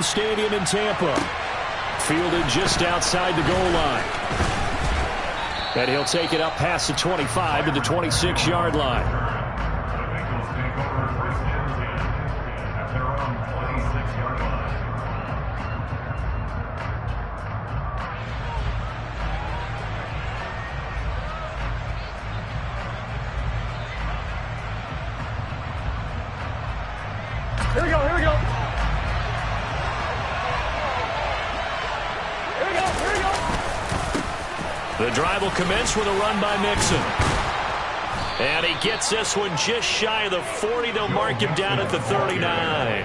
Citizens Stadium in Tampa. Fielded just outside the goal line. And he'll take it up past the 25 to the 26-yard line. Here we go, here we go. Here we go, here we go. The drive will commence with a run by Mixon. And he gets this one just shy of the 40. They'll mark him down at the 39.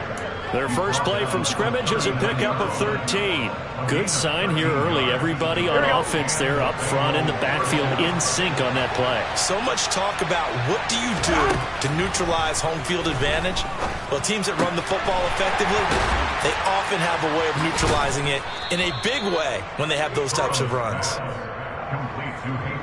Their first play from scrimmage is a pickup of 13. Good sign here early. Everybody on offense there up front in the backfield in sync on that play. So much talk about what do you do to neutralize home field advantage? Well, teams that run the football effectively, they often have a way of neutralizing it in a big way when they have those types of runs.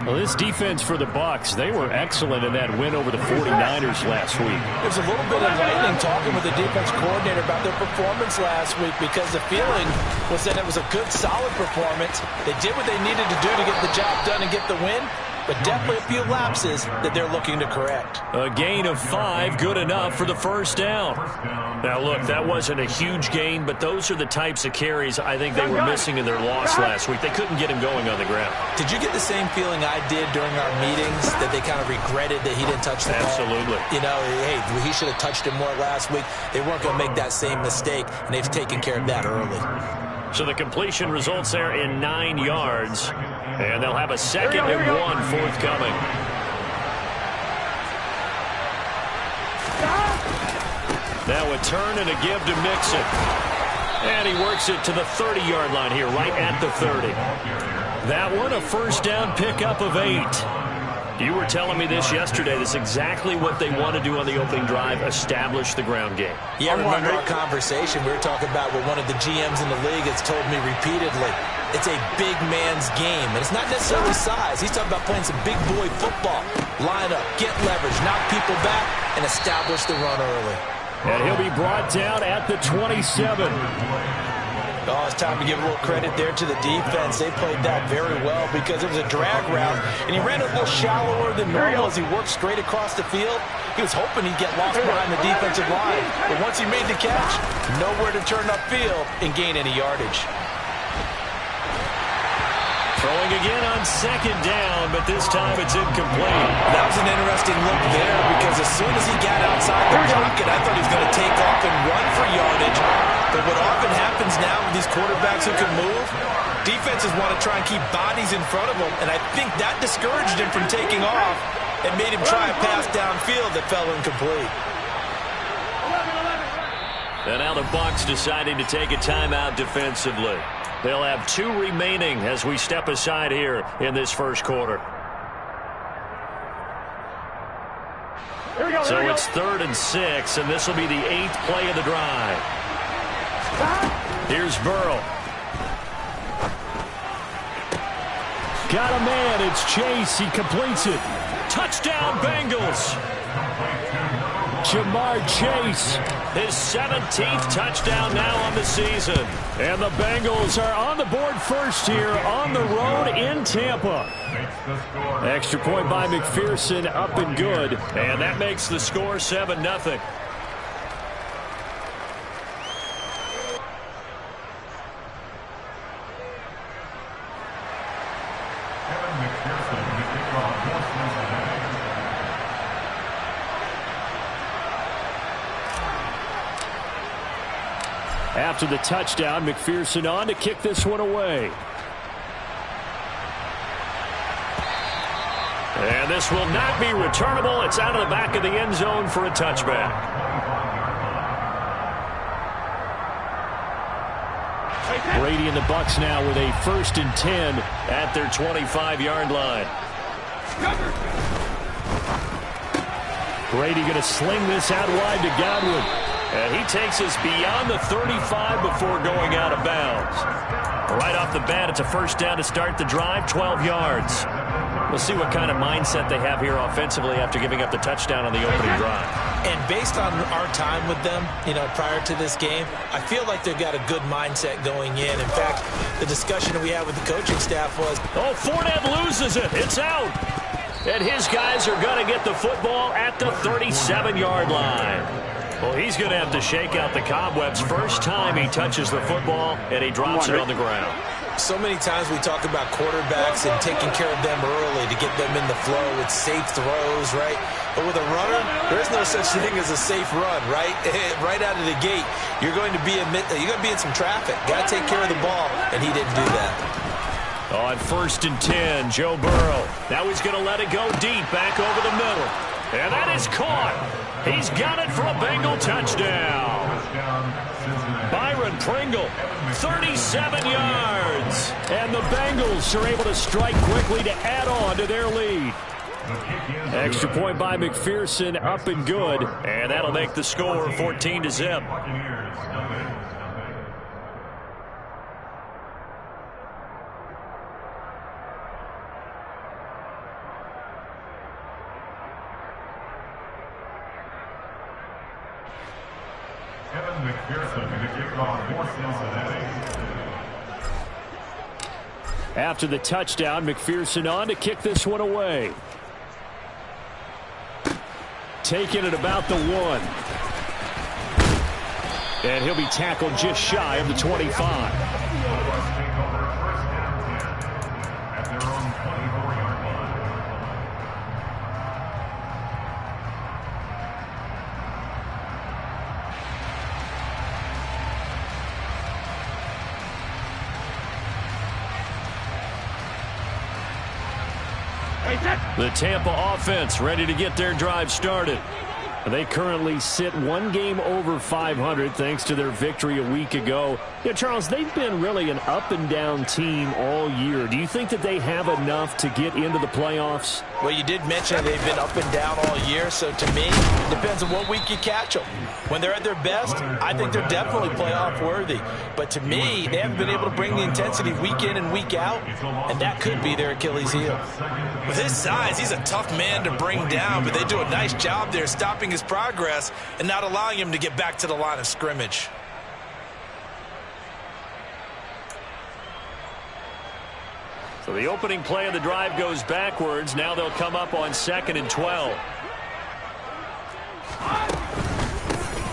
Well, this defense for the Bucs, they were excellent in that win over the 49ers last week. It was a little bit enlightening talking with the defense coordinator about their performance last week because the feeling was that it was a good, solid performance. They did what they needed to do to get the job done and get the win, but definitely a few lapses that they're looking to correct. A gain of 5, good enough for the first down. Now, look, that wasn't a huge gain, but those are the types of carries I think they were missing in their loss last week. They couldn't get him going on the ground. Did you get the same feeling I did during our meetings, that they kind of regretted that he didn't touch the ball? Absolutely. You know, hey, he should have touched it more last week. They weren't going to make that same mistake, and they've taken care of that early. So the completion results there in 9 yards, and they'll have a second and 1 forthcoming. Now a turn and a give to Mixon. And he works it to the 30-yard line here, right at the 30. That one, a first down pickup of 8. You were telling me this yesterday. This is exactly what they want to do on the opening drive, establish the ground game. Yeah, remember our conversation? We were talking about what one of the GMs in the league has told me repeatedly. It's a big man's game, and it's not necessarily size. He's talking about playing some big boy football. Line up, get leverage, knock people back, and establish the run early. And he'll be brought down at the 27. Oh, it's time to give a little credit there to the defense. They played that very well because it was a drag route, and he ran a little shallower than normal as he worked straight across the field. He was hoping he'd get lost behind the defensive line, but once he made the catch, nowhere to turn upfield and gain any yardage. Throwing again on second down, but this time it's incomplete. That was an interesting look there because as soon as he got outside the pocket, I thought he was going to take off and run for yardage. But what often happens now with these quarterbacks who can move, defenses want to try and keep bodies in front of them, and I think that discouraged him from taking off and made him try a pass downfield that fell incomplete. And now the Bucs deciding to take a timeout defensively. They'll have 2 remaining as we step aside here in this first quarter. So it's 3rd and 6, and this will be the 8th play of the drive. Here's Burrow. Got a man. It's Chase. He completes it. Touchdown, Bengals. Jamar Chase, his 17th touchdown now on the season. And the Bengals are on the board first here on the road in Tampa. Extra point by McPherson, up and good. And that makes the score 7-0. After the touchdown, McPherson on to kick this one away. And this will not be returnable. It's out of the back of the end zone for a touchback. Brady and the Bucs now with a 1st and 10 at their 25-yard line. Brady going to sling this out wide to Godwin. And he takes us beyond the 35 before going out of bounds. Right off the bat, it's a first down to start the drive, 12 yards. We'll see what kind of mindset they have here offensively after giving up the touchdown on the opening drive. And based on our time with them, prior to this game, I feel like they've got a good mindset going in. In fact, the discussion that we had with the coaching staff was, oh, Fournette loses it. It's out. And his guys are going to get the football at the 37-yard line. Well, he's going to have to shake out the cobwebs first time he touches the football, and he drops it on the ground. So many times we talk about quarterbacks and taking care of them early to get them in the flow with safe throws, right? But with a runner, there's no such thing as a safe run, right? Right out of the gate, you're going to be in some traffic. Got to take care of the ball, and he didn't do that. On 1st and 10, Joe Burrow. Now he's going to let it go deep, back over the middle. And that is caught. He's got it for a Bengal touchdown. Byron Pringle, 37 yards. And the Bengals are able to strike quickly to add on to their lead. Extra point by McPherson, up and good. And that'll make the score 14-0. After the touchdown, McPherson on to kick this one away. Taking it about the 1. And he'll be tackled just shy of the 25. The Tampa offense ready to get their drive started. They currently sit one game over 500 thanks to their victory a week ago. Yeah, Charles, they've been really an up-and-down team all year. Do you think that they have enough to get into the playoffs? Well, you did mention they've been up and down all year, so to me, it depends on what week you catch them. When they're at their best, I think they're definitely playoff worthy. But to me, they haven't been able to bring the intensity week in and week out, and that could be their Achilles heel. With his size, he's a tough man to bring down, but they do a nice job there stopping his progress and not allowing him to get back to the line of scrimmage. So the opening play of the drive goes backwards. Now they'll come up on 2nd and 12.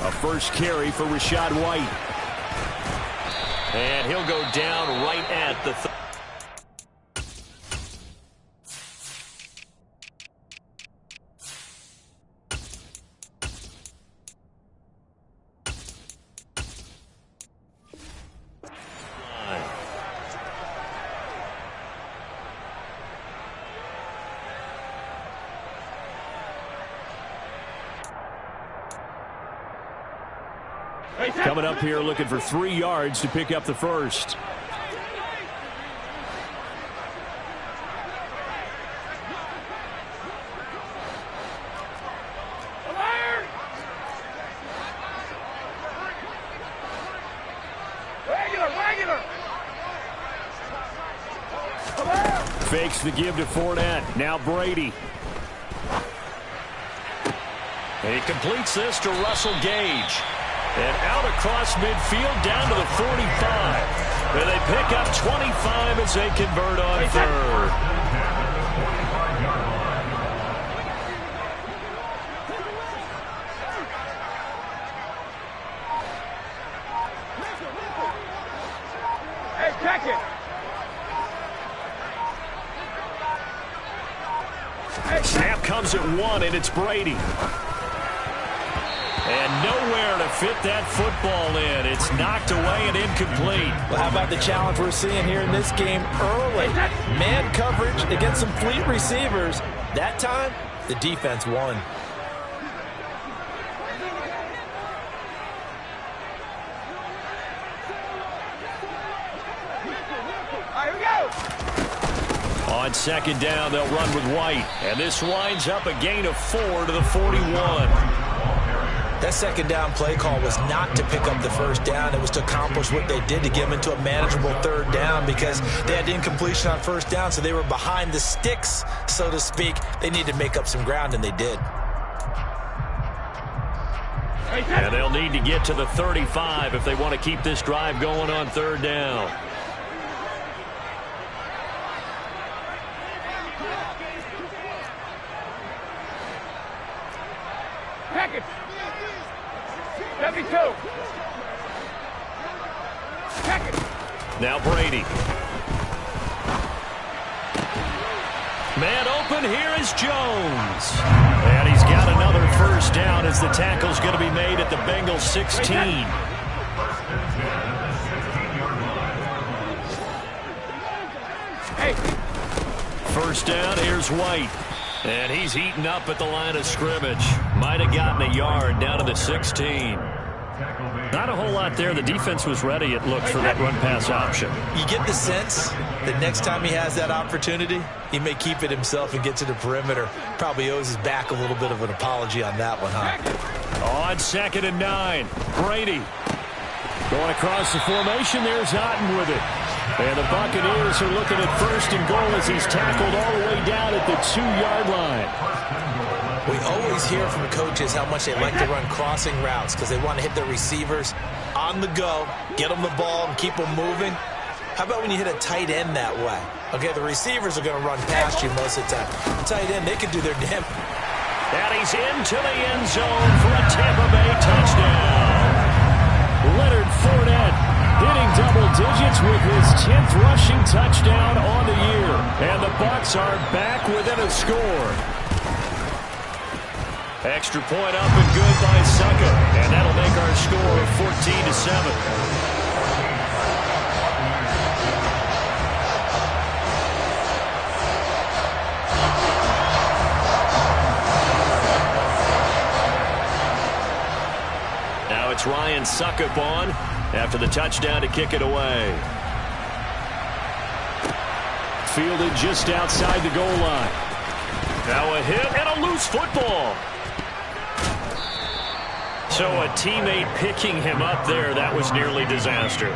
A first carry for Rachaad White. And he'll go down right at the Coming up here looking for 3 yards to pick up the first. Fakes the give to Fournette. Now Brady. And he completes this to Russell Gage. And out across midfield down to the 45. And they pick up 25 as they convert on 3rd. Hey, check it. Snap comes at 1, and it's Brady. And nowhere to fit that football in. It's knocked away and incomplete. Well, how about the challenge we're seeing here in this game early? Man coverage against some fleet receivers. That time, the defense won. On 2nd down, they'll run with White. And this winds up a gain of 4 to the 41. That second down play call was not to pick up the first down. It was to accomplish what they did, to get them into a manageable third down, because they had incompletion on first down, so they were behind the sticks, so to speak. They needed to make up some ground, and they did. And they'll need to get to the 35 if they want to keep this drive going on third down. Package. 72. Package. Now Brady. Man open, here is Jones. And he's got another first down as the tackle's going to be made at the Bengals 16. Hey. First down, here's White. And he's eaten up at the line of scrimmage. Might have gotten a yard down to the 16. Not a whole lot there. The defense was ready, it looked, for that run-pass option. You get the sense that next time he has that opportunity, he may keep it himself and get to the perimeter. Probably owes his back a little bit of an apology on that one, huh? On 2nd and 9, Brady. Going across the formation, there's Otten with it. And the Buccaneers are looking at 1st and goal as he's tackled all the way down at the 2-yard line. We always hear from coaches how much they like to run crossing routes because they want to hit their receivers on the go, get them the ball, and keep them moving. How about when you hit a tight end that way? Okay, the receivers are going to run past you most of the time. The tight end, they can do their damn. And he's into the end zone for a Tampa Bay touchdown. Leonard Fournette hitting double digits with his 10th rushing touchdown on the year. And the Bucs are back within a score. Extra point up and good by Succa. And that'll make our score 14-7. Now it's Ryan Suckup on after the touchdown to kick it away. Fielded just outside the goal line. Now a hit and a loose football. So a teammate picking him up there, that was nearly disaster.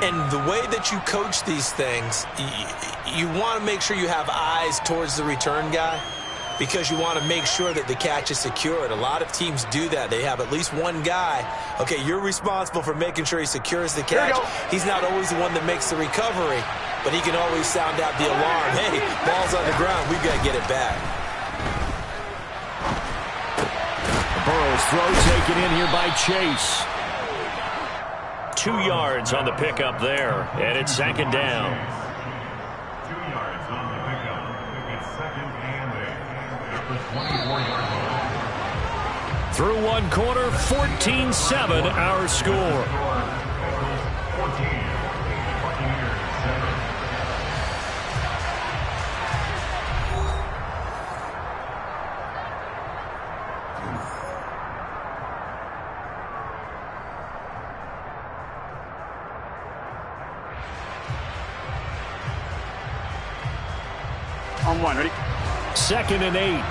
And the way that you coach these things, you want to make sure you have eyes towards the return guy because you want to make sure that the catch is secured. A lot of teams do that. They have at least one guy. Okay, you're responsible for making sure he secures the catch. He's not always the one that makes the recovery, but he can always sound out the alarm. Hey, ball's on the ground. We've got to get it back. Burrow's throw taken in here by Chase. 2 yards on the pickup there, and it's 2nd down. 2 yards on the pickup. It's 2nd and 8. Through one quarter, 14-7 our score. 14. On 1, ready? 2nd and 8.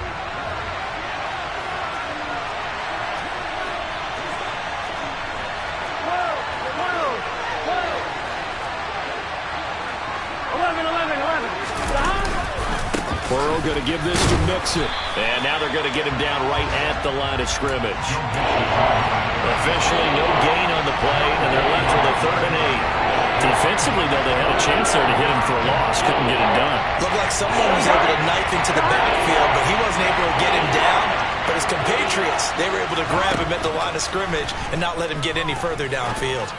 Burrow going to give this to Mixon. And now they're going to get him down right at the line of scrimmage. Officially no gain on the play, and they're left with a 3rd and 8. Defensively, though, they had a chance there to hit him for a loss. Couldn't get it done. Looked like someone was able to knife into the backfield, but he wasn't able to get him down. But his compatriots, they were able to grab him at the line of scrimmage and not let him get any further downfield.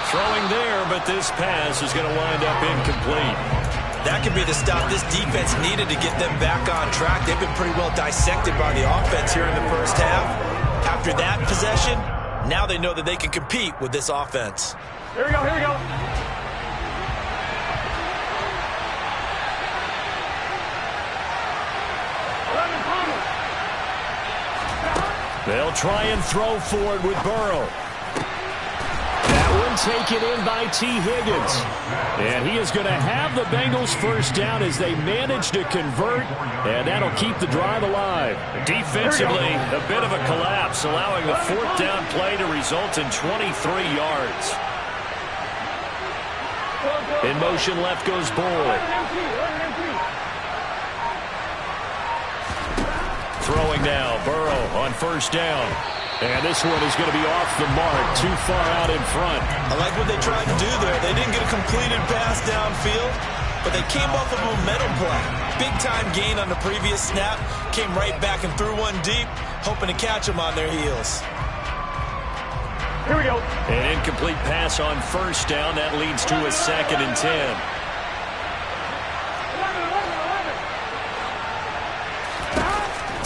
Throwing there, but this pass is going to wind up incomplete. That could be the stop this defense needed to get them back on track. They've been pretty well dissected by the offense here in the first half. After that possession, now they know that they can compete with this offense. Here we go, here we go. They'll try and throw for it with Burrow. That one taken in by T. Higgins. And he is going to have the Bengals first down as they manage to convert, and that'll keep the drive alive. Defensively, a bit of a collapse, allowing the fourth down play to result in 23 yards. In motion left goes Boyd. Throwing now, Burrow on first down. And this one is going to be off the mark, too far out in front. I like what they tried to do there. They didn't get a completed pass downfield, but they came off of a momentum play. Big-time gain on the previous snap, came right back and threw one deep, hoping to catch them on their heels. Here we go. An incomplete pass on first down. That leads to a 2nd and 10.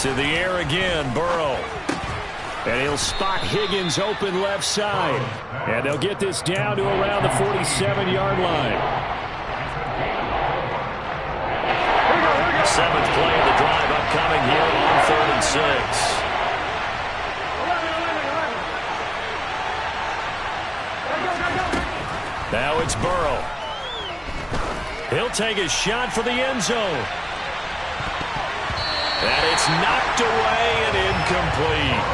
To the air again, Burrow. And he'll spot Higgins open left side. And they'll get this down to around the 47-yard line. 7th play of the drive upcoming here on 3rd and 6. Now it's Burrow. He'll take a shot for the end zone. And it's knocked away and incomplete.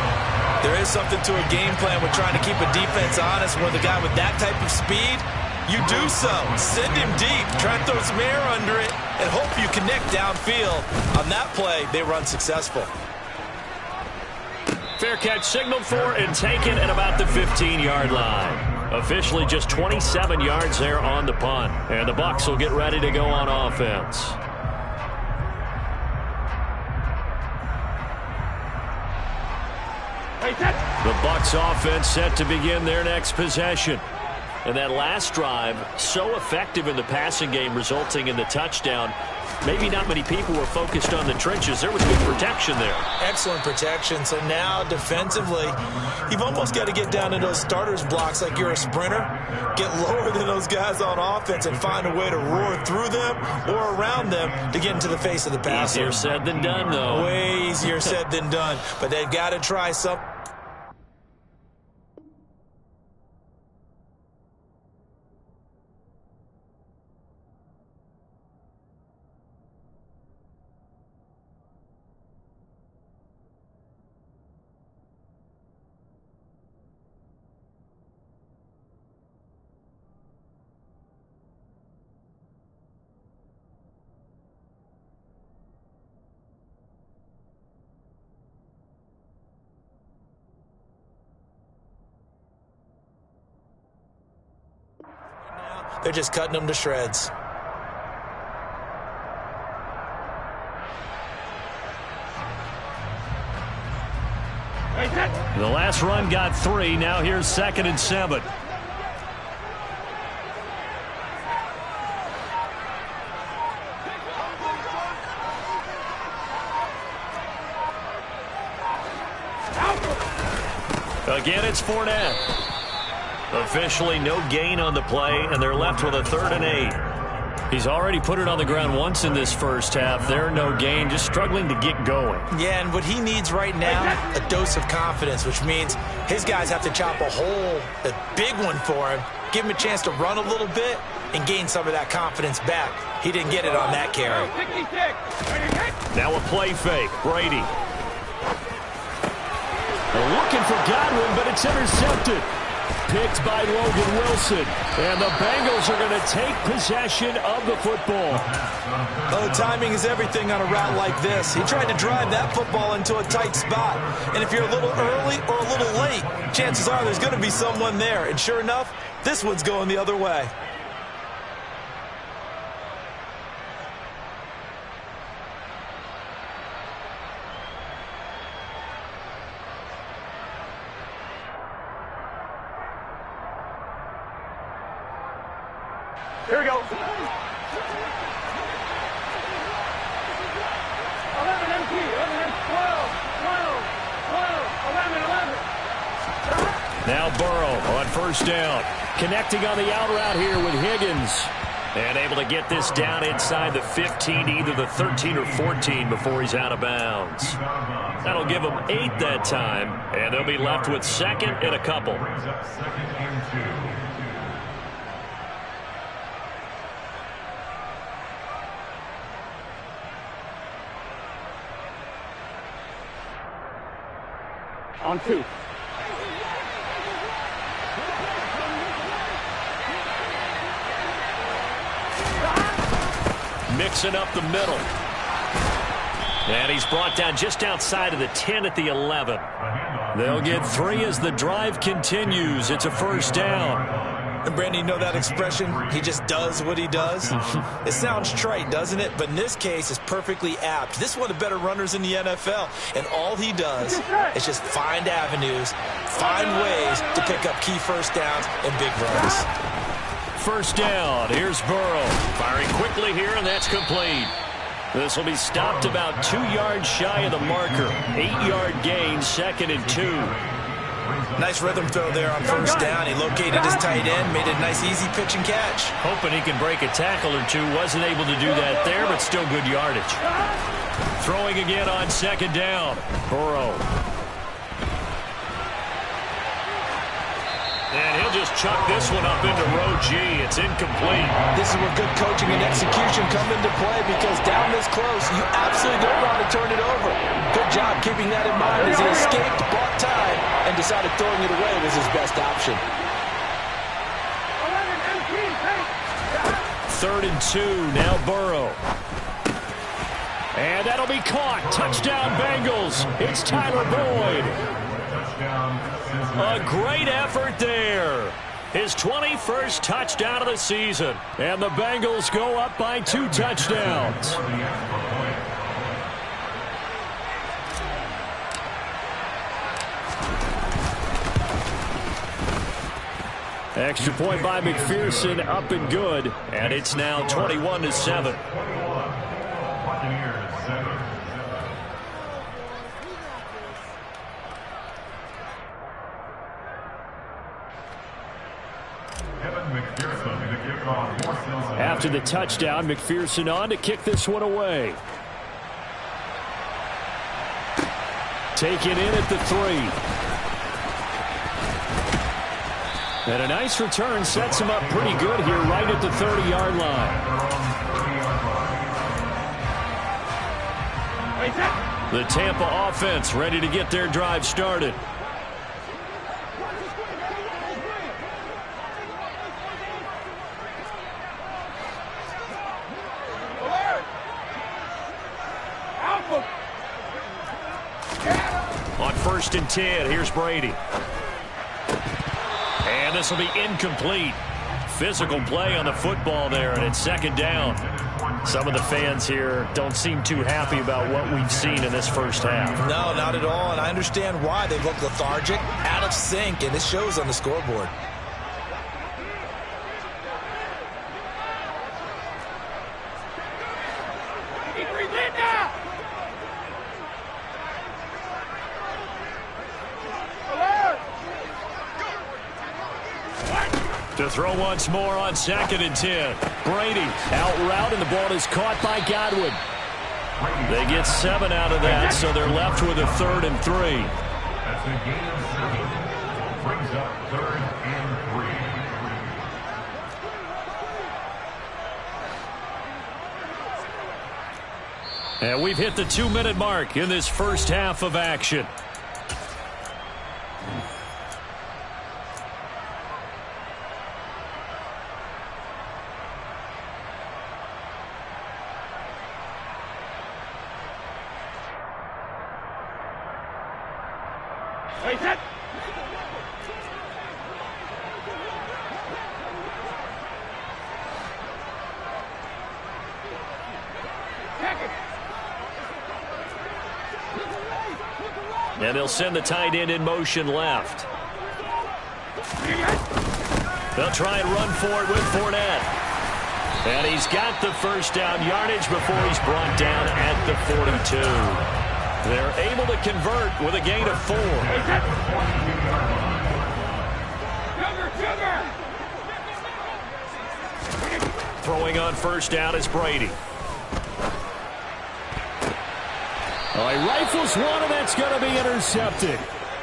There is something to a game plan with trying to keep a defense honest. With a guy with that type of speed, you do so. Send him deep. Try to throw some air under it and hope you connect downfield. On that play, they run successful. Fair catch signaled for and taken at about the 15-yard line. Officially just 27 yards there on the punt. And the Bucs will get ready to go on offense. The Bucs offense set to begin their next possession. And that last drive, so effective in the passing game, resulting in the touchdown. Maybe not many people were focused on the trenches. There was good protection there. Excellent protection. So now defensively, you've almost got to get down to those starters blocks like you're a sprinter. Get lower than those guys on offense and find a way to roar through them or around them to get into the face of the passer. Easier said than done, though. Way easier said than done. But they've got to try something. They're just cutting them to shreds. The last run got 3. Now here's 2nd and 7. Again, it's Fournette. Officially no gain on the play, and they're left with a 3rd and 8. He's already put it on the ground once in this first half. There, no gain, just struggling to get going. Yeah, and what he needs right now, a dose of confidence, which means his guys have to chop a hole, a big one for him, give him a chance to run a little bit and gain some of that confidence back. He didn't get it on that carry. Now a play fake. Brady. Looking for Godwin, but it's intercepted. Picked by Logan Wilson. And the Bengals are going to take possession of the football. Oh, timing is everything on a route like this. He tried to drive that football into a tight spot. And if you're a little early or a little late, chances are there's going to be someone there. And sure enough, this one's going the other way. Here we go. 11 MT, 11 12, 11. Now Burrow on first down. Connecting on the out route here with Higgins. And able to get this down inside the 15, either the 13 or 14 before he's out of bounds. That'll give them 8 that time, and they'll be left with 2nd and a couple. Brings up 2nd and 2. On 2. Mixing up the middle. And he's brought down just outside of the 10 at the 11. They'll get 3 as the drive continues. It's a first down. And Brandon, you know that expression? He just does what he does. It sounds trite, doesn't it? But in this case, it's perfectly apt. This is one of the better runners in the NFL. And all he does is just find avenues, find ways to pick up key first downs and big runs. First down. Here's Burrow. Firing quickly here, and that's complete. This will be stopped about 2 yards shy of the marker. 8-yard gain, 2nd and 2. Nice rhythm throw there on first down. He located his tight end, made a nice easy pitch and catch. Hoping he can break a tackle or two. Wasn't able to do that there, but still good yardage. Throwing again on 2nd down. Burrow. And he'll just chuck this one up into row G. It's incomplete. This is where good coaching and execution come into play, because down this close, you absolutely don't want to turn it over. Good job keeping that in mind as he escaped, bought time, and decided throwing it away was his best option. 3rd and 2. Now Burrow. And that'll be caught. Touchdown Bengals. It's Tyler Boyd. A great effort there. His 21st touchdown of the season. And the Bengals go up by 2 touchdowns. Extra point by McPherson, up and good. And it's now 21-7. After the touchdown, McPherson on to kick this one away. Taken in at the 3. And a nice return sets him up pretty good here right at the 30-yard line. The Tampa offense ready to get their drive started. On 1st and 10, here's Brady. And this will be incomplete. Physical play on the football there, and it's 2nd down. Some of the fans here don't seem too happy about what we've seen in this first half. No, not at all, and I understand why. They look lethargic, out of sync, and it shows on the scoreboard. To throw once more on 2nd and 10. Brady out route, and the ball is caught by Godwin. They get 7 out of that, so they're left with a 3rd and 3. That's a gain of 7. Brings up 3rd and 3. And we've hit the 2-minute mark in this first half of action. And they'll send the tight end in motion left. They'll try and run forward with Fournette. And he's got the first down yardage before he's brought down at the 42. They're able to convert with a gain of 4. Throwing on first down is Brady. Oh, he rifles one, and that's going to be intercepted.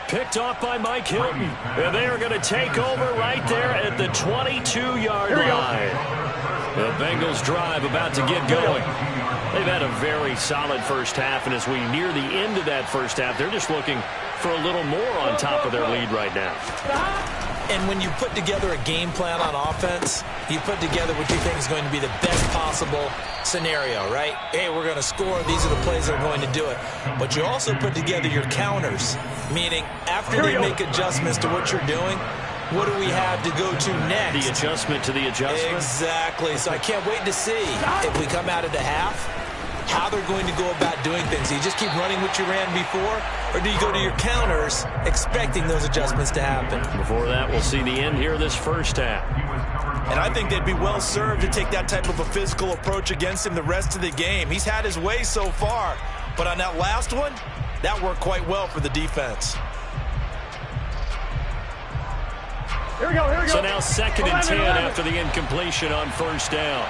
Picked off by Mike Hilton. And they are going to take over right there at the 22-yard line. The Bengals drive about to get going. They've had a very solid first half, and as we near the end of that first half, they're just looking for a little more on top of their lead right now. And when you put together a game plan on offense, you put together what you think is going to be the best possible scenario, right? Hey, we're going to score. These are the plays that are going to do it. But you also put together your counters, meaning after they make adjustments to what you're doing, what do we have to go to next? The adjustment to the adjustment? Exactly. So I can't wait to see if we come out of the half, how they're going to go about doing things. Do you just keep running what you ran before, or do you go to your counters expecting those adjustments to happen? Before that, we'll see the end here of this first half. And I think they'd be well served to take that type of a physical approach against him the rest of the game. He's had his way so far, but on that last one, that worked quite well for the defense. Here we go, here we go. So now 2nd and 10 after the incompletion on first down.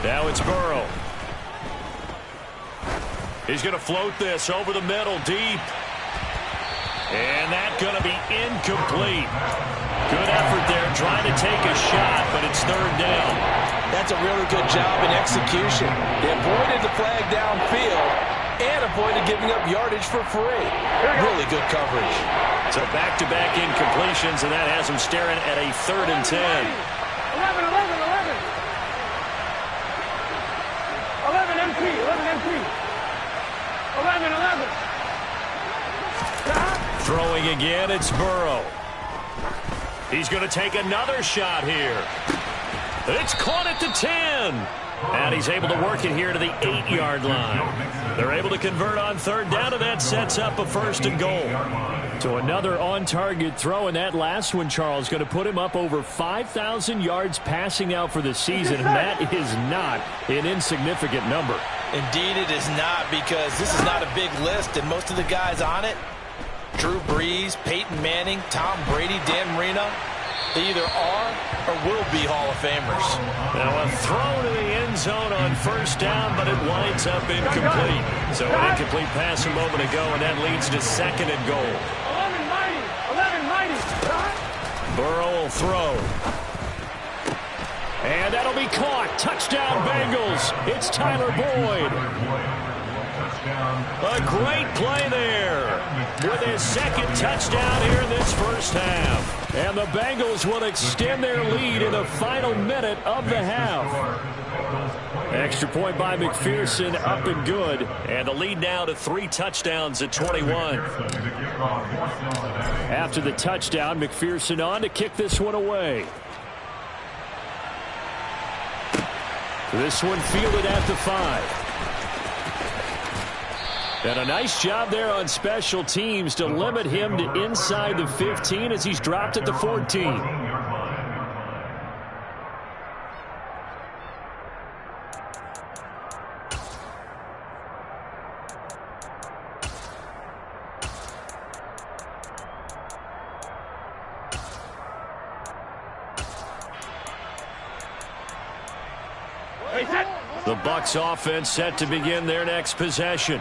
Now it's Burrow. He's going to float this over the middle deep. And that's going to be incomplete. Good effort there trying to take a shot, but it's 3rd down. That's a really good job in execution. They avoided the flag downfield and avoided giving up yardage for free. Really good coverage. So back-to-back incompletions, and that has them staring at a 3rd and 10. 11 MP. 11. Throwing again, it's Burrow. He's going to take another shot here. It's caught at the 10. And he's able to work it here to the 8-yard line. They're able to convert on 3rd down, and that sets up a 1st and goal. So another on-target throw, and that last one, Charles, going to put him up over 5,000 yards passing out for the season, and that is not an insignificant number. Indeed it is not, because this is not a big list, and most of the guys on it, Drew Brees, Peyton Manning, Tom Brady, Dan Marino, they either are or will be Hall of Famers. Now a throw to the end zone on 1st down, but it winds up incomplete. So an incomplete pass a moment ago, and that leads to 2nd and goal. 11 mighty. Burrow will throw. And that'll be caught. Touchdown Bengals. It's Tyler Boyd. A great play there with his 2nd touchdown here in this first half. And the Bengals will extend their lead in the final minute of the half. Extra point by McPherson, up and good. And the lead now to 3 touchdowns at 21. After the touchdown, McPherson on to kick this one away. This one fielded at the 5. And a nice job there on special teams to limit him to inside the 15 as he's dropped at the 14. The Bucs offense set to begin their next possession.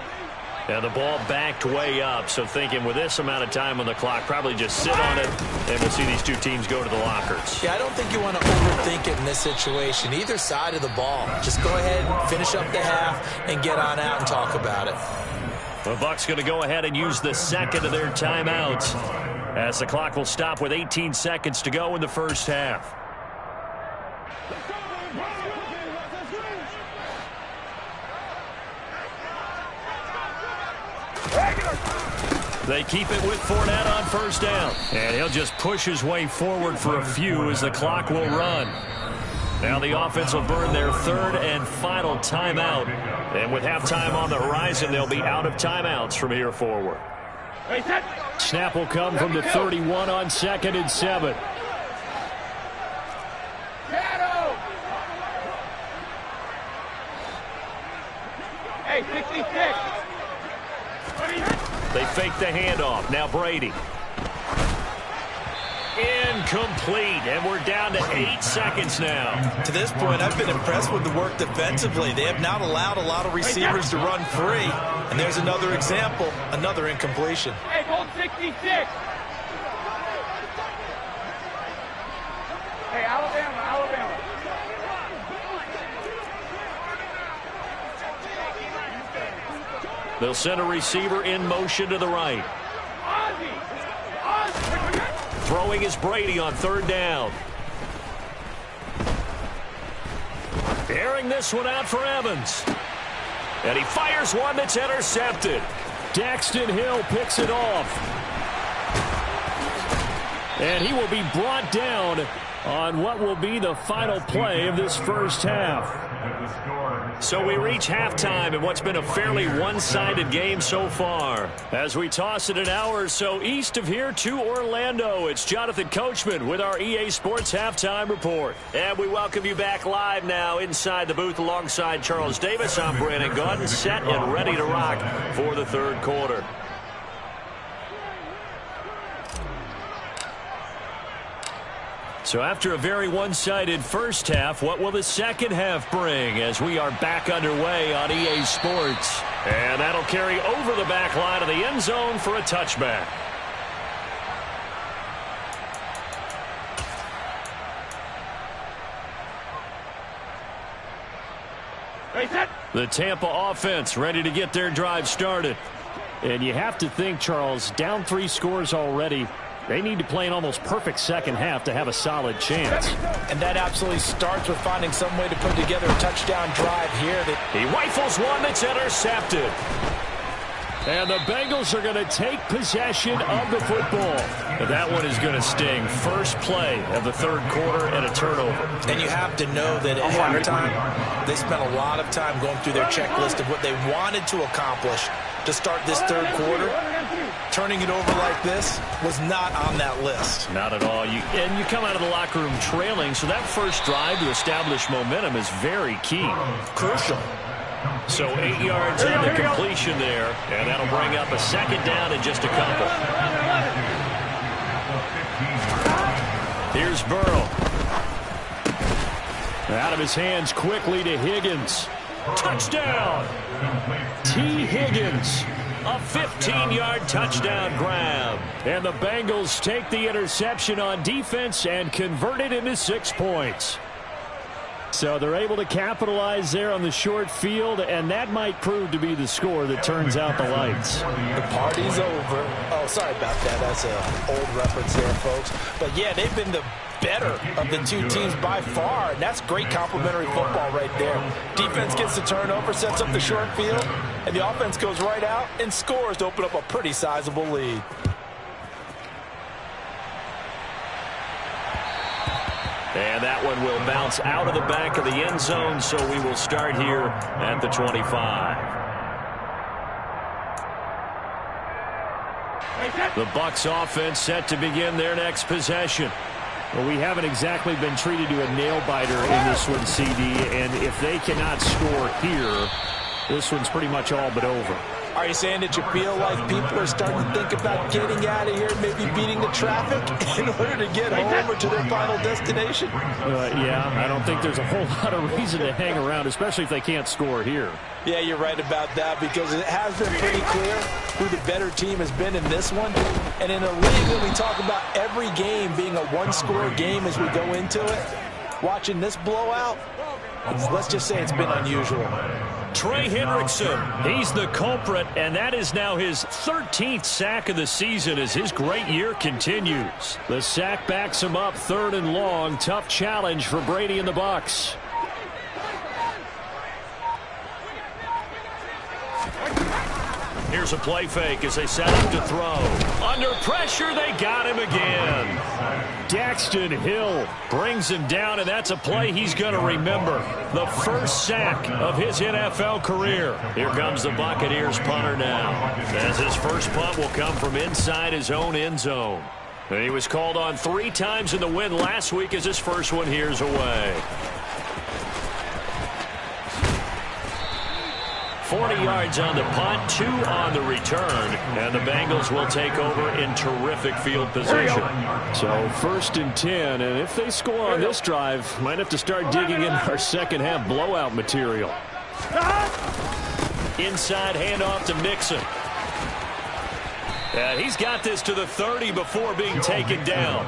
Now the ball backed way up, so thinking with this amount of time on the clock, probably just sit on it, and we'll see these two teams go to the lockers. Yeah, I don't think you want to overthink it in this situation. Either side of the ball. Just go ahead, finish up the half, and get on out and talk about it. The Bucs going to go ahead and use the 2nd of their timeouts, as the clock will stop with 18 seconds to go in the first half. They keep it with Fournette on 1st down. And he'll just push his way forward for a few as the clock will run. Now the offense will burn their 3rd and final timeout. And with halftime on the horizon, they'll be out of timeouts from here forward. Snap will come from the 31 on 2nd and 7. Hey, 66. They fake the handoff. Now Brady. Incomplete, and we're down to 8 seconds now. To this point, I've been impressed with the work defensively. They have not allowed a lot of receivers to run free. And there's another example, another incompletion. Hey, gold 66. Hey, Alabama. They'll send a receiver in motion to the right. Throwing is Brady on 3rd down. Airing this one out for Evans. And he fires one that's intercepted. Daxton Hill picks it off. And he will be brought down on what will be the final play of this first half. So we reach halftime in what's been a fairly one-sided game so far. As we toss it an hour or so east of here to Orlando, it's Jonathan Coachman with our EA Sports Halftime Report. And we welcome you back live now inside the booth alongside Charles Davis. I'm Brandon Gaudin, set and ready to rock for the 3rd quarter. So after a very one-sided first half, what will the second half bring as we are back underway on EA Sports? And that'll carry over the back line of the end zone for a touchback. The Tampa offense ready to get their drive started. And you have to think, Charles, down 3 scores already. They need to play an almost perfect second half to have a solid chance. And that absolutely starts with finding some way to put together a touchdown drive here. He rifles one that's intercepted. And the Bengals are going to take possession of the football. But that one is going to sting. First play of the 3rd quarter and a turnover. And you have to know that at halftime, they spent a lot of time going through their checklist of what they wanted to accomplish to start this 3rd quarter. Turning it over like this was not on that list. Not at all. And you come out of the locker room trailing, so that first drive to establish momentum is very key. Crucial. So 8 yards on the completion there, and that'll bring up a 2nd down in just a couple. Here's Burrow. Out of his hands quickly to Higgins. Touchdown! T. Higgins. A 15-yard touchdown grab. And the Bengals take the interception on defense and convert it into 6 points. So they're able to capitalize there on the short field, and that might prove to be the score that turns out the lights. The party's over. Oh, sorry about that. That's an old reference there, folks. But, yeah, they've been the better of the 2 teams by far, and that's great complimentary football right there. Defense gets the turnover, sets up the short field, and the offense goes right out and scores to open up a pretty sizable lead. And that one will bounce out of the back of the end zone, so we will start here at the 25. The Bucs offense set to begin their next possession. Well, we haven't exactly been treated to a nail-biter in this one, CD, and if they cannot score here, this one's pretty much all but over. Are you saying that you feel like people are starting to think about getting out of here, maybe beating the traffic in order to get home or to their final destination? Yeah, I don't think there's a whole lot of reason to hang around, especially if they can't score here. Yeah, you're right about that, because it has been pretty clear who the better team has been in this one. And in a league when we talk about every game being a one-score game as we go into it, watching this blowout, let's just say it's been unusual. Trey Hendrickson, he's the culprit, and that is now his 13th sack of the season as his great year continues. The sack backs him up 3rd and long. Tough challenge for Brady and the Bucs. Here's a play fake as they set up to throw. Under pressure, they got him again. Daxton Hill brings him down, and that's a play he's going to remember. The first sack of his NFL career. Here comes the Buccaneers punter now, as his first punt will come from inside his own end zone. And he was called on 3 times in the win last week as his first one here's away. 40 yards on the punt, 2 on the return, and the Bengals will take over in terrific field position. So 1st and 10, and if they score on this drive, might have to start digging in our second half blowout material. Inside handoff to Mixon. And he's got this to the 30 before being taken down.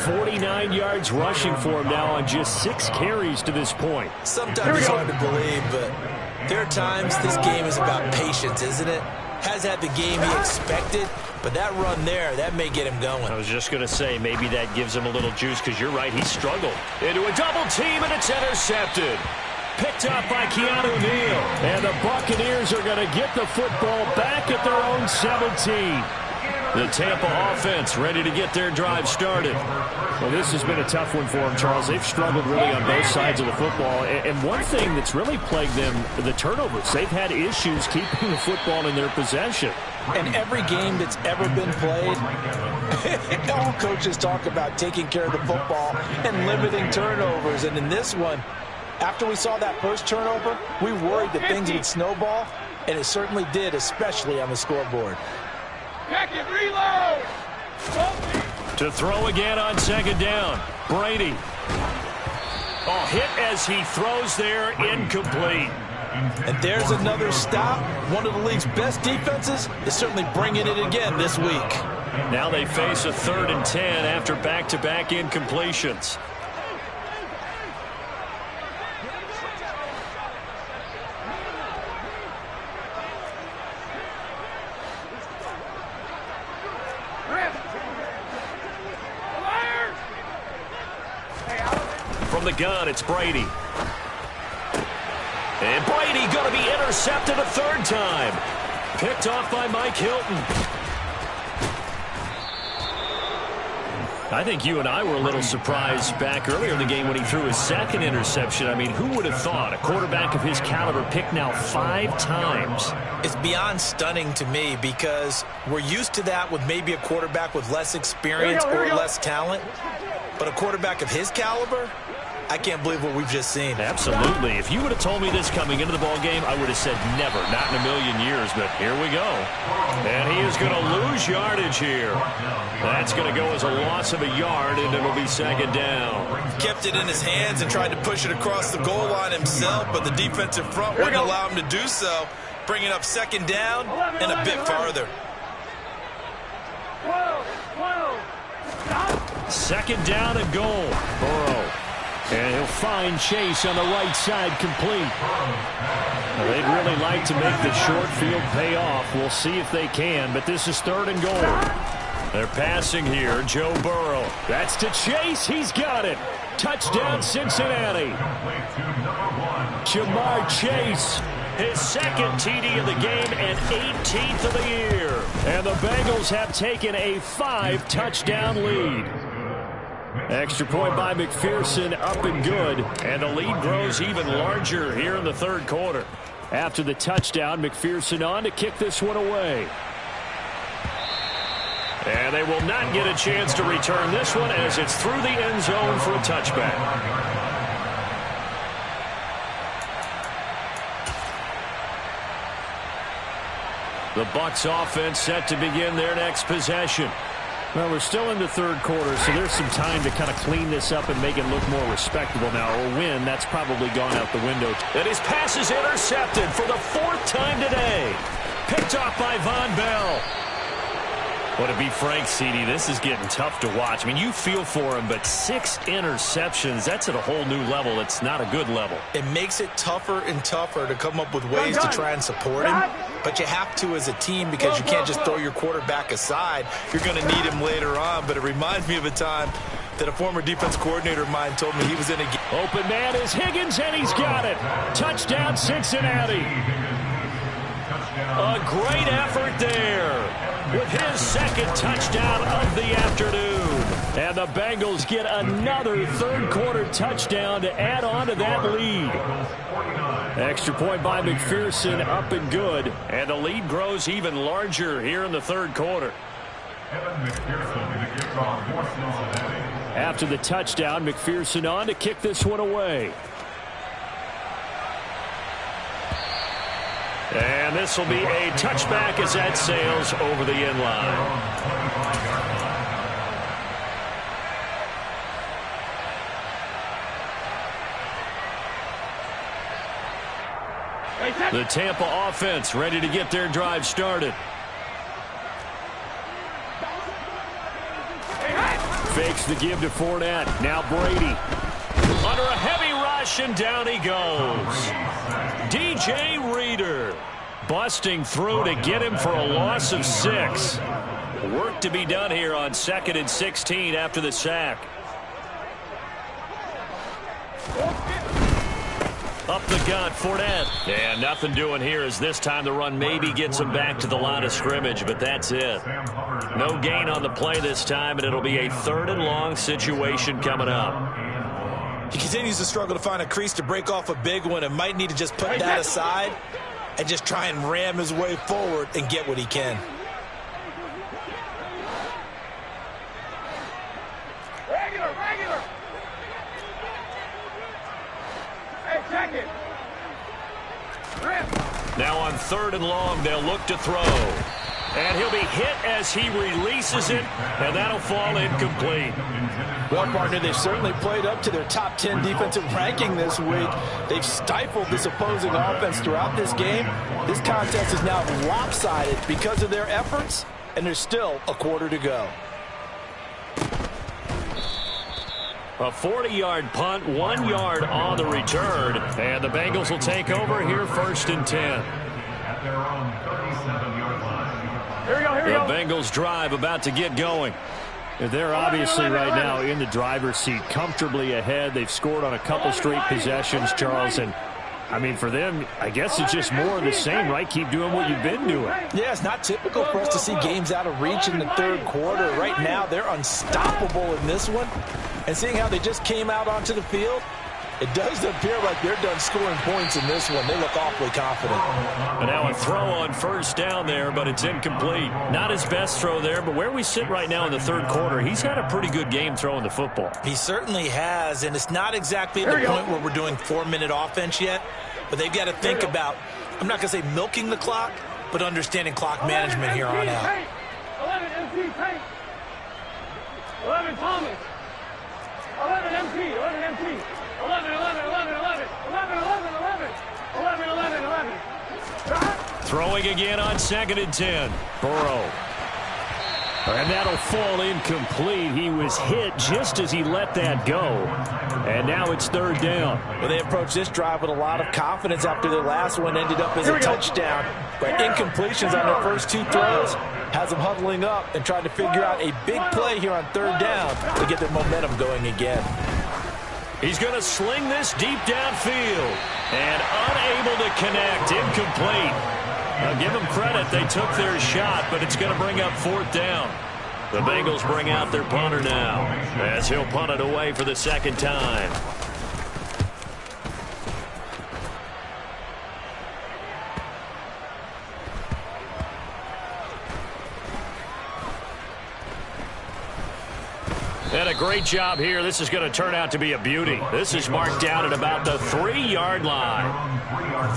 49 yards rushing for him now on just 6 carries to this point. Sometimes it's hard to believe, but There are times this game is about patience, isn't it? Has had the game he expected, but that run there, that may get him going. I was just going to say, maybe that gives him a little juice, because you're right, he struggled. Into a double team, and it's intercepted. Picked up by Keanu Neal. And the Buccaneers are going to get the football back at their own 17. The Tampa offense ready to get their drive started. Well, this has been a tough one for them, Charles. They've struggled really on both sides of the football. And one thing that's really plagued them, the turnovers. They've had issues keeping the football in their possession. And every game that's ever been played, all coaches talk about taking care of the football and limiting turnovers. And in this one, after we saw that first turnover, we worried that things would snowball, and it certainly did, especially on the scoreboard. Packet reload! To throw again on second down. Brady. Oh, hit as he throws there, incomplete. And there's another stop. One of the league's best defenses is certainly bringing it again this week. Now they face a 3rd and 10 after back-to-back incompletions. From the gun, it's Brady. And Brady going to be intercepted a 3rd time. Picked off by Mike Hilton. I think you and I were a little surprised back earlier in the game when he threw his 2nd interception. I mean, who would have thought a quarterback of his caliber picked now 5 times? It's beyond stunning to me because we're used to that with maybe a quarterback with less experience or less talent. But a quarterback of his caliber, I can't believe what we've just seen. Absolutely. If you would have told me this coming into the ball game, I would have said never, not in a million years, but here we go. And he is going to lose yardage here. That's going to go as a loss of a yard, and it'll be 2nd down. Kept it in his hands and tried to push it across the goal line himself, but the defensive front wouldn't allow him to do so, bringing up 2nd down and a bit farther. 2nd down and goal. Burrow. And he'll find Chase on the right side complete. Well, they'd really like to make the short field pay off. We'll see if they can, but this is 3rd and goal. They're passing here. Joe Burrow. That's to Chase. He's got it. Touchdown, Cincinnati. Jamar Chase. His 2nd TD of the game and 18th of the year. And the Bengals have taken a 5-touchdown lead. Extra point by McPherson, up and good. And the lead grows even larger here in the 3rd quarter. After the touchdown, McPherson on to kick this one away. And they will not get a chance to return this one as it's through the end zone for a touchback. The Bucs offense set to begin their next possession. Well, we're still in the 3rd quarter, so there's some time to kind of clean this up and make it look more respectable now. Or win, that's probably gone out the window. And his pass is intercepted for the 4th time today. Picked off by Von Bell. Well, to be frank, CD, this is getting tough to watch. I mean, you feel for him, but 6 interceptions, that's at a whole new level. It's not a good level. It makes it tougher and tougher to come up with ways to try and support him. But you have to as a team because you can't just throw your quarterback aside. You're going to need him later on. But it reminds me of a time that a former defense coordinator of mine told me he was in a game. Open man is Higgins, and he's got it. Touchdown, Cincinnati. A great effort there with his 2nd touchdown of the afternoon. And the Bengals get another 3rd quarter touchdown to add on to that lead. Extra point by McPherson, up and good. And the lead grows even larger here in the 3rd quarter. After the touchdown, McPherson on to kick this one away. And this will be a touchback as that sails over the end line. The Tampa offense ready to get their drive started. Fakes the give to Fournette. Now Brady. Under a heavy rush. rush, and down he goes. DJ Reader busting through to get him for a loss of 6. Work to be done here on 2nd and 16 after the sack. Up the gut, Fournette. And nothing doing here as this time the run maybe gets him back to the line of scrimmage, but that's it. No gain on the play this time, and it'll be a 3rd and long situation coming up. He continues to struggle to find a crease to break off a big one and might need to just put that aside and just try and ram his way forward and get what he can. Regular. Hey, check it. Now on 3rd and long, they'll look to throw. And he'll be hit as he releases it, and that'll fall incomplete. Well, partner, they've certainly played up to their top 10 defensive ranking this week. They've stifled this opposing offense throughout this game. This contest is now lopsided because of their efforts, and there's still a quarter to go. A 40-yard punt, 1 yard on the return, and the Bengals will take over here 1st and 10. At their own 37-yard line. Here we go. The Bengals drive about to get going. They're obviously right now in the driver's seat, comfortably ahead. They've scored on a couple straight possessions, Charles, and I mean, for them, I guess it's just more of the same, right? Keep doing what you've been doing. Yeah, it's not typical for us to see games out of reach in the 3rd quarter. Right now, they're unstoppable in this one. And seeing how they just came out onto the field, it does appear like they're done scoring points in this one. They look awfully confident. And now a throw on 1st down there, but it's incomplete. Not his best throw there, but where we sit right now in the 3rd quarter, he's had a pretty good game throwing the football. He certainly has, and it's not exactly at the point where we're doing 4-minute offense yet, but they've got to think about, I'm not going to say milking the clock, but understanding clock management here on out. 11 MC Tank. 11 Thomas. 11 MC. 11 MC. 11. Throwing again on 2nd and 10. Burrow. And that'll fall incomplete. He was hit just as he let that go. And now it's 3rd down. Well, they approached this drive with a lot of confidence after their last one ended up as a touchdown. But incompletions on their first 2 throws has them huddling up and trying to figure out a big play here on 3rd down to get their momentum going again. He's going to sling this deep downfield. And unable to connect. Incomplete. Now give them credit. They took their shot, but it's going to bring up 4th down. The Bengals bring out their punter now as he'll punt it away for the 2nd time. And a great job here. This is going to turn out to be a beauty. This is marked down at about the 3-yard line.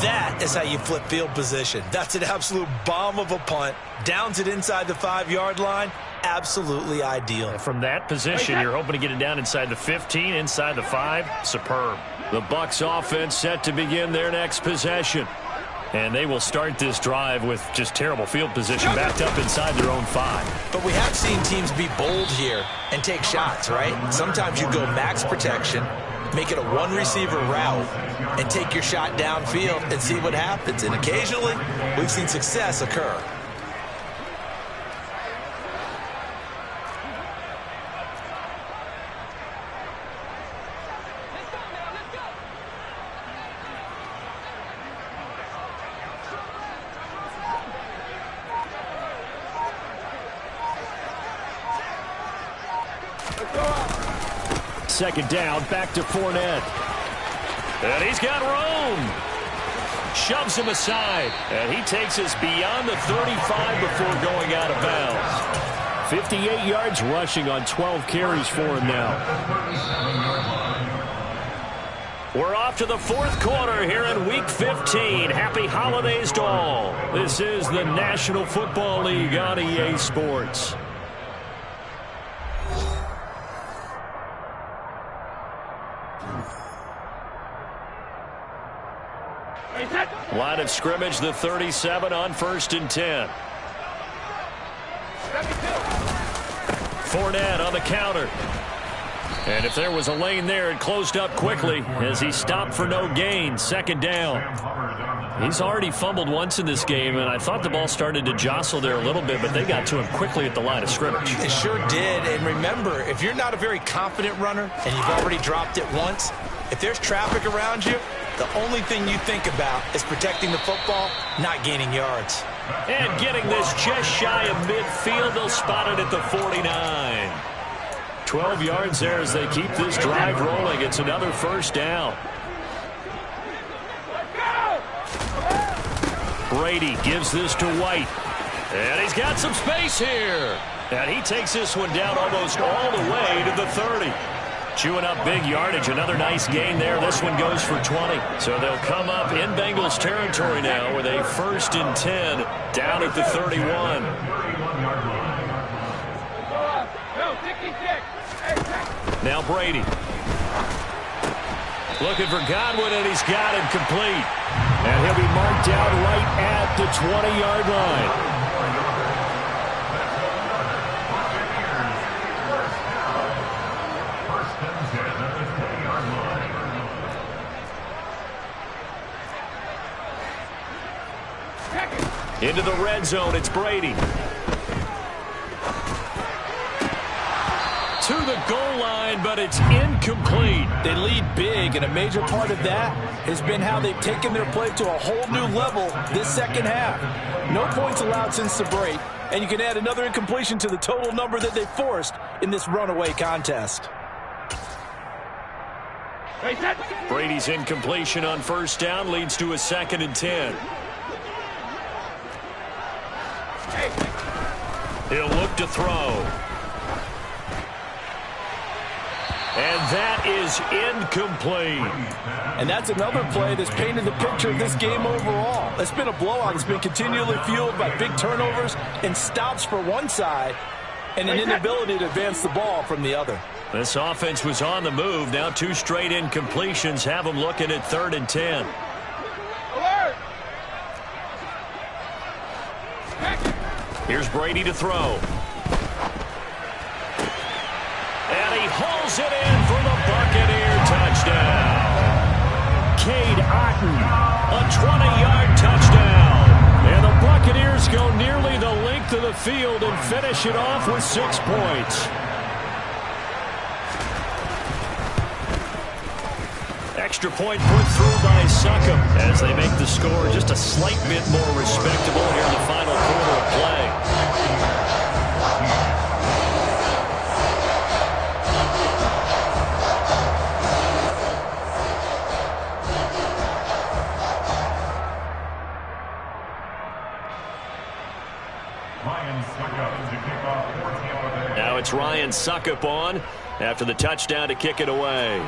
That is how you flip field position. That's an absolute bomb of a punt. Downs it inside the 5-yard line. Absolutely ideal. From that position, you're hoping to get it down inside the 15, inside the 5. Superb. The Bucs offense set to begin their next possession. And they will start this drive with just terrible field position backed up inside their own 5. But we have seen teams be bold here and take shots, right? Sometimes you go max protection, make it a 1-receiver route, and take your shot downfield and see what happens. And occasionally, we've seen success occur. Second down, back to Fournette. And he's got room. Shoves him aside. And he takes us beyond the 35 before going out of bounds. 58 yards rushing on 12 carries for him now. We're off to the 4th quarter here in Week 15. Happy holidays to all. This is the National Football League on EA Sports. Line of scrimmage, the 37 on 1st and 10. Fournette on the counter. And if there was a lane there, it closed up quickly as he stopped for no gain. Second down. He's already fumbled once in this game, and I thought the ball started to jostle there a little bit, but they got to him quickly at the line of scrimmage. It sure did. And remember, if you're not a very confident runner and you've already dropped it once, if there's traffic around you, the only thing you think about is protecting the football, not gaining yards. And getting this just shy of midfield, they'll spot it at the 49. 12 yards there as they keep this drive rolling. It's another first down. Brady gives this to White. And he's got some space here. And he takes this one down almost all the way to the 30. Chewing up big yardage. Another nice gain there. This one goes for 20. So they'll come up in Bengals territory now with a 1st and 10 down at the 31. Now Brady. Looking for Godwin, and he's got him complete. And he'll be marked down right at the 20-yard line. Into the red zone, it's Brady. To the goal line, but it's incomplete. They lead big, and a major part of that has been how they've taken their play to a whole new level this second half. No points allowed since the break, and you can add another incompletion to the total number that they forced in this runaway contest. Brady's incompletion on first down leads to a 2nd and 10. He'll look to throw. And that is incomplete. And that's another play that's painted the picture of this game overall. It's been a blowout. It's been continually fueled by big turnovers and stops for one side and an inability to advance the ball from the other. This offense was on the move. Now 2 straight incompletions have them looking at 3rd and 10. Here's Brady to throw. And he hauls it in for the Buccaneer touchdown. Cade Otton, a 20-yard touchdown. And the Buccaneers go nearly the length of the field and finish it off with 6 points. Extra point put through by Succop as they make the score just a slight bit more respectable here in the final quarter of play. Now it's Ryan Succop on after the touchdown to kick it away.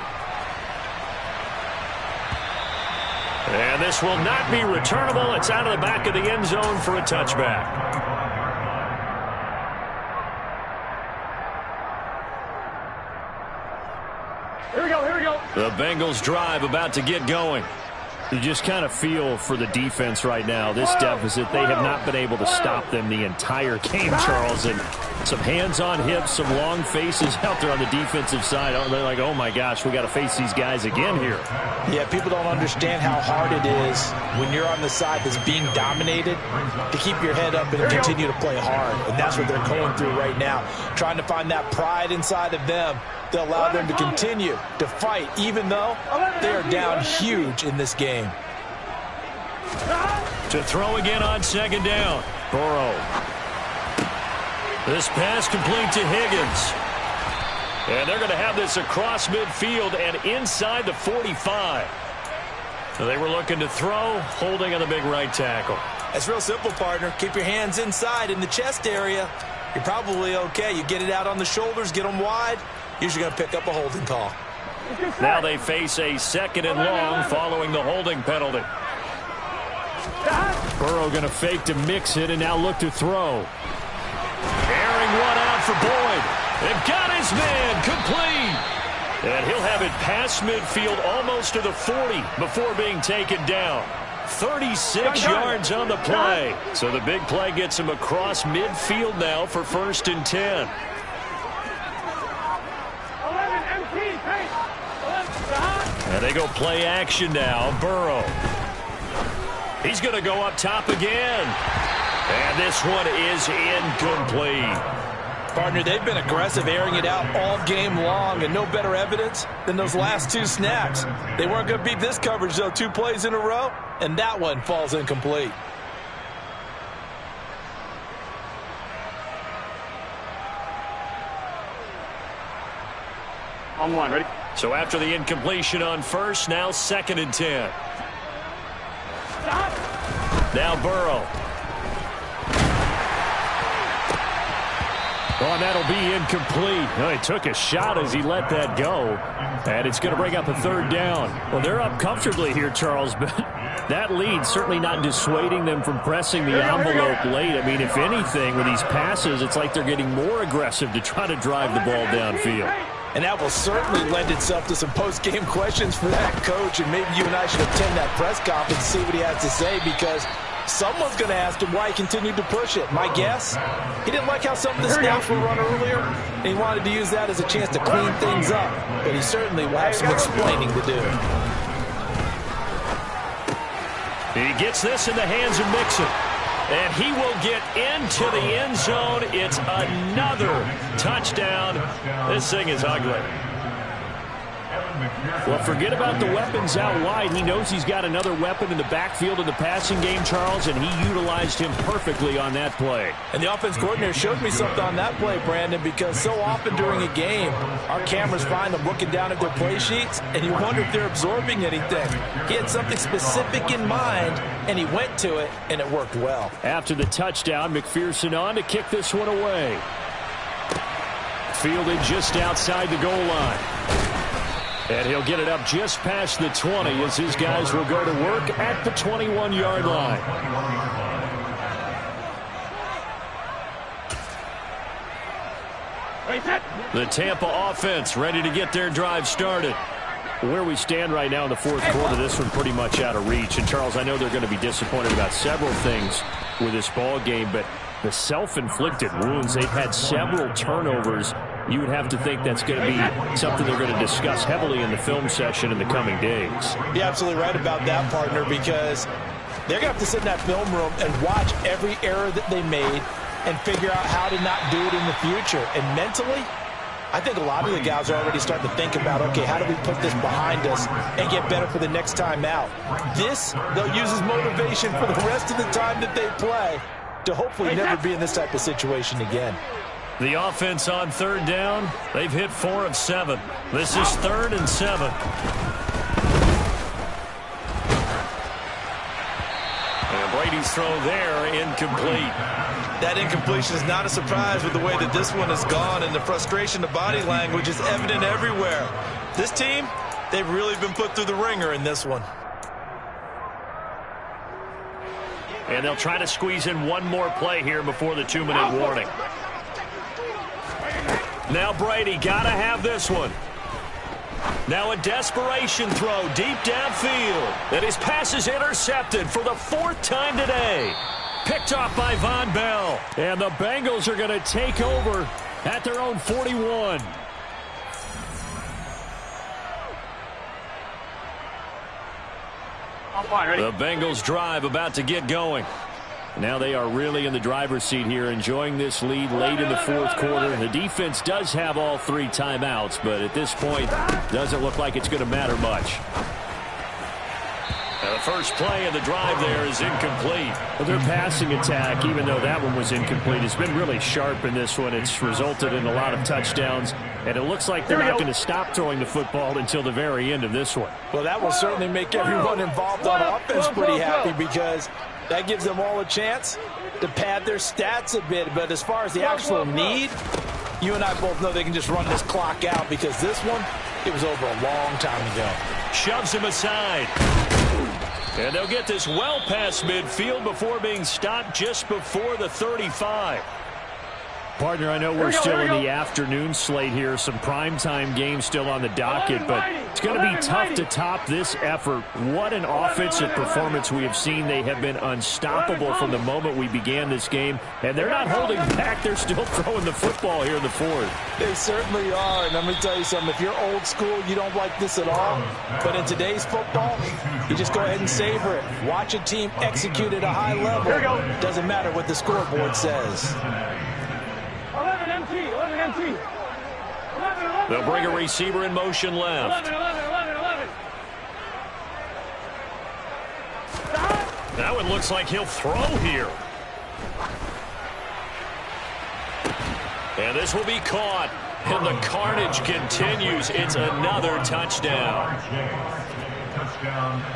And this will not be returnable. It's out of the back of the end zone for a touchback. Here we go, here we go. The Bengals drive about to get going. You just kind of feel for the defense right now. This deficit, they have not been able to stop them the entire game, Charles. And some hands on hips, some long faces out there on the defensive side. They're like, oh, my gosh, we got to face these guys again here. Yeah, people don't understand how hard it is when you're on the side that's being dominated to keep your head up and continue to play hard. And that's what they're going through right now, trying to find that pride inside of them to allow them to continue to fight, even though they are down huge in this game. To throw again on 2nd down. Burrow. This pass complete to Higgins. And they're going to have this across midfield and inside the 45. So they were looking to throw, holding on the big right tackle. That's real simple, partner. Keep your hands inside in the chest area. You're probably okay. You get it out on the shoulders, get them wide. Usually going to pick up a holding call. Now they face a 2nd and long following the holding penalty. Burrow going to fake to mix it and now look to throw. Airing one out for Boyd. And got his man complete. And he'll have it past midfield almost to the 40 before being taken down. 36 yards on the play. So the big play gets him across midfield now for 1st and 10. And they go play action now. Burrow. He's going to go up top again. And this one is incomplete. Partner, they've been aggressive, airing it out all game long, and no better evidence than those last 2 snaps. They weren't going to beat this coverage, though, 2 plays in a row, and that one falls incomplete. On one, ready? So after the incompletion on first, now 2nd and 10. Stop. Now Burrow. Oh, and that'll be incomplete. Oh, he took a shot as he let that go. And it's going to bring up a 3rd down. Well, they're up comfortably here, Charles, but that lead certainly not dissuading them from pressing the envelope late. I mean, if anything, with these passes, it's like they're getting more aggressive to try to drive the ball downfield. And that will certainly lend itself to some post-game questions for that coach, and maybe you and I should attend that press conference and see what he has to say, because someone's going to ask him why he continued to push it. My guess, he didn't like how some of the snaps were run earlier, and he wanted to use that as a chance to clean things up. But he certainly will have some explaining to do. He gets this in the hands of Mixon. And he will get into the end zone. It's another touchdown. This thing is ugly. Well, forget about the weapons out wide. He knows he's got another weapon in the backfield of the passing game, Charles, and he utilized him perfectly on that play. And the offense coordinator showed me something on that play, Brandon, because so often during a game, our cameras find them looking down at their play sheets, and you wonder if they're absorbing anything. He had something specific in mind, and he went to it, and it worked well. After the touchdown, McPherson on to kick this one away. Fielded just outside the goal line. And he'll get it up just past the 20 as his guys will go to work at the 21-yard line. The Tampa offense ready to get their drive started. Where we stand right now in the 4th quarter, this one pretty much out of reach. And, Charles, I know they're going to be disappointed about several things with this ball game, but the self-inflicted wounds, they've had several turnovers. You would have to think that's going to be something they're going to discuss heavily in the film session in the coming days. You're absolutely right about that, partner, because they're going to have to sit in that film room and watch every error that they made and figure out how to not do it in the future. And mentally, I think a lot of the guys are already starting to think about, okay, how do we put this behind us and get better for the next time out? This, they'll use as motivation for the rest of the time that they play to hopefully never be in this type of situation again. The offense on 3rd down, they've hit 4 of 7. This is 3rd and 7. And Brady's throw there, incomplete. That incompletion is not a surprise with the way that this one has gone, and the frustration, the body language is evident everywhere. This team, they've really been put through the ringer in this one. And they'll try to squeeze in one more play here before the 2-minute warning. Now Brady got to have this one. Now a desperation throw deep downfield. And his pass is intercepted for the 4th time today. Picked off by Von Bell. And the Bengals are going to take over at their own 41. The Bengals drive about to get going. Now they are really in the driver's seat here, enjoying this lead late in the 4th quarter. The defense does have all 3 timeouts, but at this point, doesn't look like it's going to matter much. Now the first play of the drive there is incomplete. Well, their passing attack, even though that one was incomplete, has been really sharp in this one. It's resulted in a lot of touchdowns, and it looks like they're not going to stop throwing the football until the very end of this one. Well, that will certainly make everyone involved on offense pretty happy, because that gives them all a chance to pad their stats a bit. But as far as the actual need, you and I both know they can just run this clock out, because this one, it was over a long time ago. Shoves him aside. And they'll get this well past midfield before being stopped just before the 35. Partner, I know we're still in the afternoon slate here. Some primetime games still on the docket, but it's going to be tough to top this effort. What an offensive performance we have seen. They have been unstoppable from the moment we began this game, and they're not holding back. They're still throwing the football here in the fourth. They certainly are, and I'm going to tell you something. If you're old school, you don't like this at all. But in today's football, you just go ahead and savor it. Watch a team execute at a high level. Doesn't matter what the scoreboard says. 11 MT. They'll bring a receiver in motion left. 11. That one looks like he'll throw here. And this will be caught. And the carnage continues. It's another touchdown.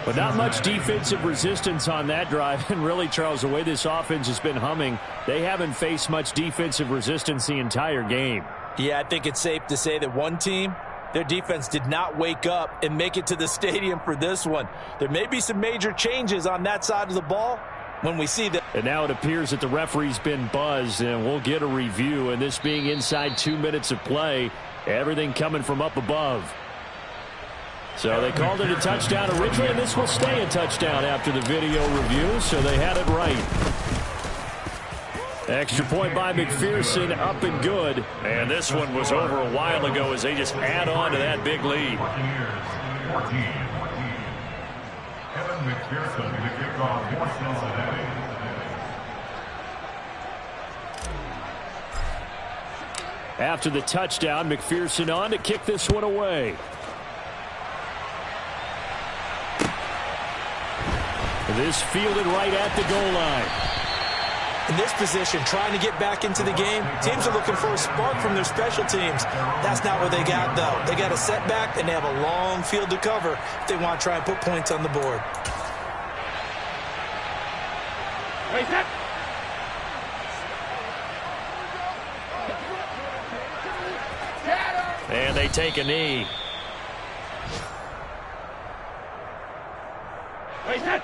But not much defensive resistance on that drive. And really, Charles, the way this offense has been humming, they haven't faced much defensive resistance the entire game. Yeah, I think it's safe to say that one team, their defense did not wake up and make it to the stadium for this one. There may be some major changes on that side of the ball when we see that. And now it appears that the referee's been buzzed, and we'll get a review. And this being inside 2 minutes of play, everything coming from up above. So they called it a touchdown originally, and this will stay a touchdown after the video review, so they had it right. Extra point by McPherson, up and good. And this one was over a while ago as they just add on to that big lead. Evan McPherson, the kickoff for Cincinnati. After the touchdown, McPherson on to kick this one away. This fielded right at the goal line. In this position, trying to get back into the game, teams are looking for a spark from their special teams. That's not what they got, though. They got a setback, and they have a long field to cover if they want to try and put points on the board. Wait, set. And they take a knee. Wait, set.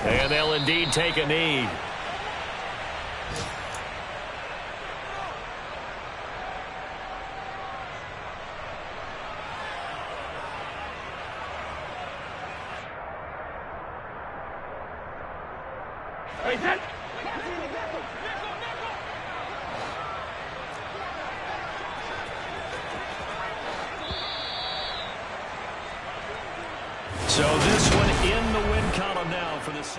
And they'll indeed take a knee. Wait, set. So this one in the win column now for this.